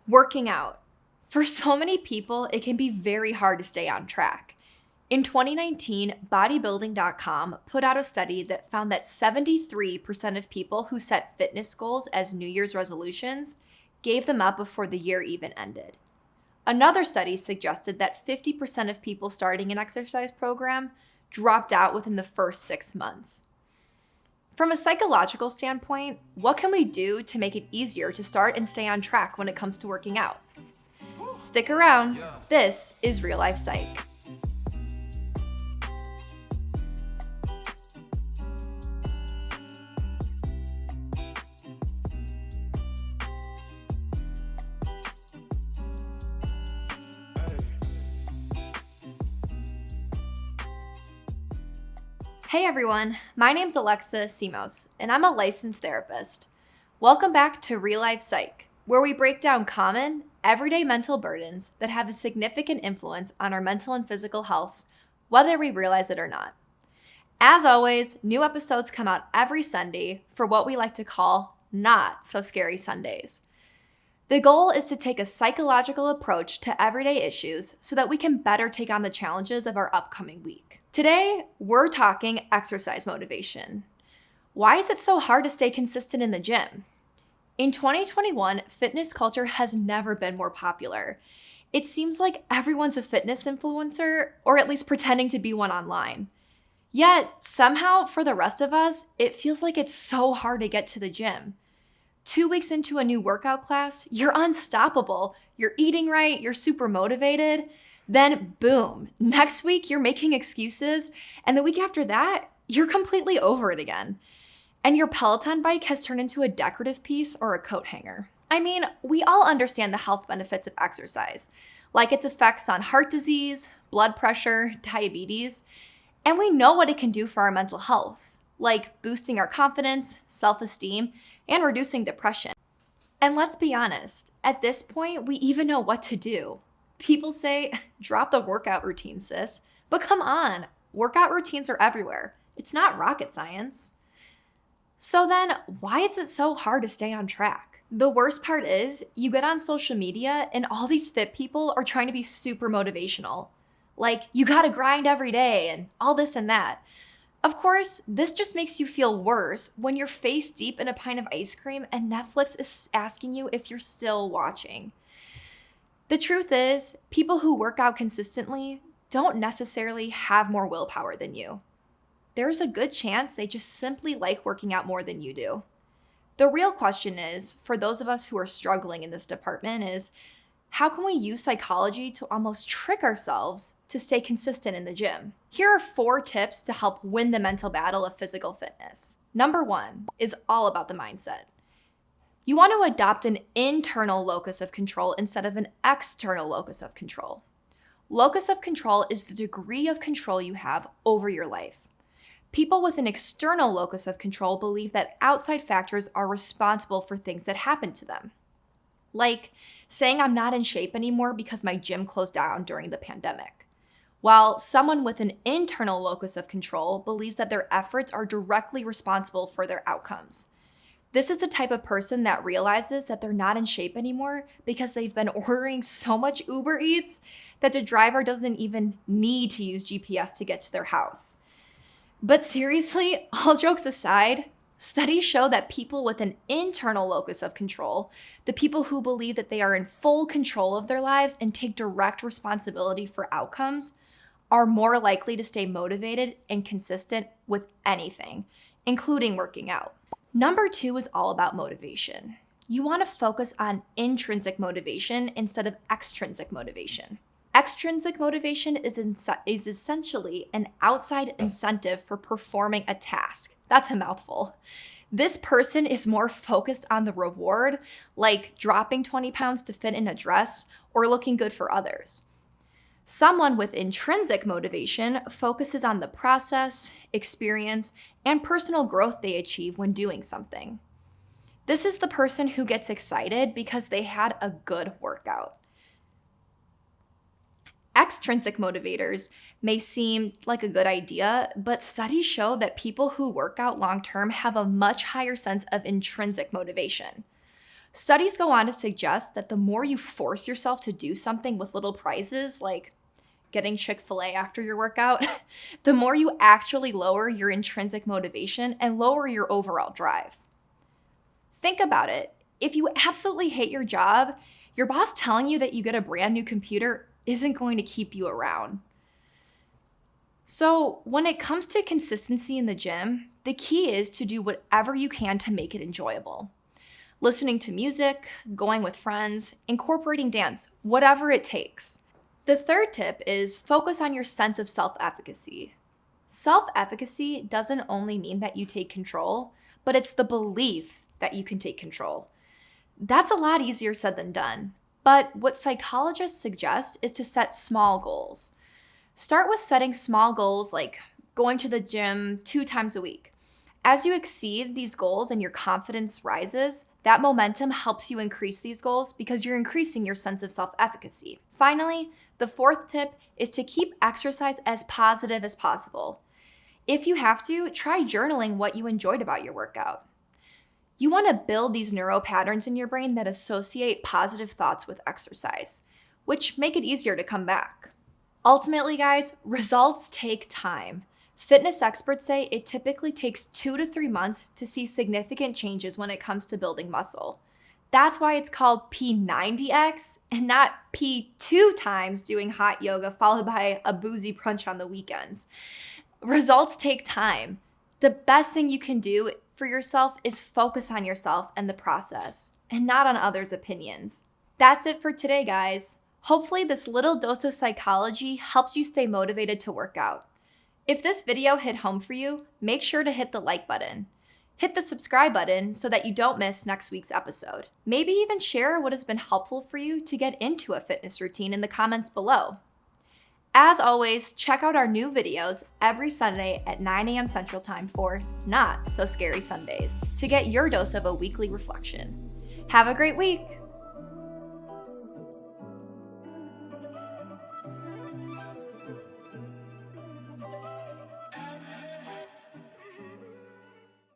Working out. For so many people, it can be very hard to stay on track. In 2019, bodybuilding.com put out a study that found that 73% of people who set fitness goals as New Year's resolutions gave them up before the year even ended. Another study suggested that 50% of people starting an exercise program dropped out within the first 6 months. From a psychological standpoint, what can we do to make it easier to start and stay on track when it comes to working out? Stick around. This is Real Life Psych. Hey everyone, my name's Alexa Simos, and I'm a licensed therapist. Welcome back to Real Life Psych, where we break down common, everyday mental burdens that have a significant influence on our mental and physical health, whether we realize it or not. As always, new episodes come out every Sunday for what we like to call Not So Scary Sundays. The goal is to take a psychological approach to everyday issues so that we can better take on the challenges of our upcoming week. Today, we're talking exercise motivation. Why is it so hard to stay consistent in the gym? In 2021, fitness culture has never been more popular. It seems like everyone's a fitness influencer, or at least pretending to be one online. Yet, somehow, for the rest of us, it feels like it's so hard to get to the gym. 2 weeks into a new workout class, you're unstoppable, you're eating right, you're super motivated. Then boom, next week you're making excuses, and the week after that, you're completely over it again. And your Peloton bike has turned into a decorative piece or a coat hanger. I mean, we all understand the health benefits of exercise, like its effects on heart disease, blood pressure, diabetes, and we know what it can do for our mental health, like boosting our confidence, self-esteem, and reducing depression. And let's be honest, at this point, we even know what to do. People say, drop the workout routine, sis. But come on, workout routines are everywhere. It's not rocket science. So then, why is it so hard to stay on track? The worst part is, you get on social media and all these fit people are trying to be super motivational. Like, you gotta grind every day and all this and that. Of course, this just makes you feel worse when you're face deep in a pint of ice cream and Netflix is asking you if you're still watching. The truth is, people who work out consistently don't necessarily have more willpower than you. There's a good chance they just simply like working out more than you do. The real question is, for those of us who are struggling in this department, is how can we use psychology to almost trick ourselves to stay consistent in the gym? Here are 4 tips to help win the mental battle of physical fitness. Number 1 is all about the mindset. You want to adopt an internal locus of control instead of an external locus of control. Locus of control is the degree of control you have over your life. People with an external locus of control believe that outside factors are responsible for things that happen to them. Like saying I'm not in shape anymore because my gym closed down during the pandemic. While someone with an internal locus of control believes that their efforts are directly responsible for their outcomes. This is the type of person that realizes that they're not in shape anymore because they've been ordering so much Uber Eats that the driver doesn't even need to use GPS to get to their house. But seriously, all jokes aside, studies show that people with an internal locus of control, the people who believe that they are in full control of their lives and take direct responsibility for outcomes, are more likely to stay motivated and consistent with anything, including working out. Number 2 is all about motivation. You want to focus on intrinsic motivation instead of extrinsic motivation. Extrinsic motivation is essentially an outside incentive for performing a task. That's a mouthful. This person is more focused on the reward, like dropping 20 pounds to fit in a dress or looking good for others. Someone with intrinsic motivation focuses on the process, experience, and personal growth they achieve when doing something. This is the person who gets excited because they had a good workout. Extrinsic motivators may seem like a good idea, but studies show that people who work out long-term have a much higher sense of intrinsic motivation. Studies go on to suggest that the more you force yourself to do something with little prizes, like getting Chick-fil-A after your workout, the more you actually lower your intrinsic motivation and lower your overall drive. Think about it. If you absolutely hate your job, your boss telling you that you get a brand new computer isn't going to keep you around. So when it comes to consistency in the gym, the key is to do whatever you can to make it enjoyable. Listening to music, going with friends, incorporating dance, whatever it takes. The third tip is focus on your sense of self-efficacy. Self-efficacy doesn't only mean that you take control, but it's the belief that you can take control. That's a lot easier said than done. But what psychologists suggest is to set small goals. Start with setting small goals like going to the gym 2 times a week. As you exceed these goals and your confidence rises, that momentum helps you increase these goals because you're increasing your sense of self-efficacy. Finally, the fourth tip is to keep exercise as positive as possible. If you have to, try journaling what you enjoyed about your workout. You want to build these neural patterns in your brain that associate positive thoughts with exercise, which make it easier to come back. Ultimately, guys, results take time. Fitness experts say it typically takes 2 to 3 months to see significant changes when it comes to building muscle. That's why it's called P90X and not P2 times doing hot yoga followed by a boozy brunch on the weekends. Results take time. The best thing you can do for yourself is focus on yourself and the process and not on others' opinions. That's it for today, guys. Hopefully this little dose of psychology helps you stay motivated to work out. If this video hit home for you, make sure to hit the like button. Hit the subscribe button so that you don't miss next week's episode. Maybe even share what has been helpful for you to get into a fitness routine in the comments below. As always, check out our new videos every Sunday at 9 a.m. Central Time for Not So Scary Sundays to get your dose of a weekly reflection. Have a great week!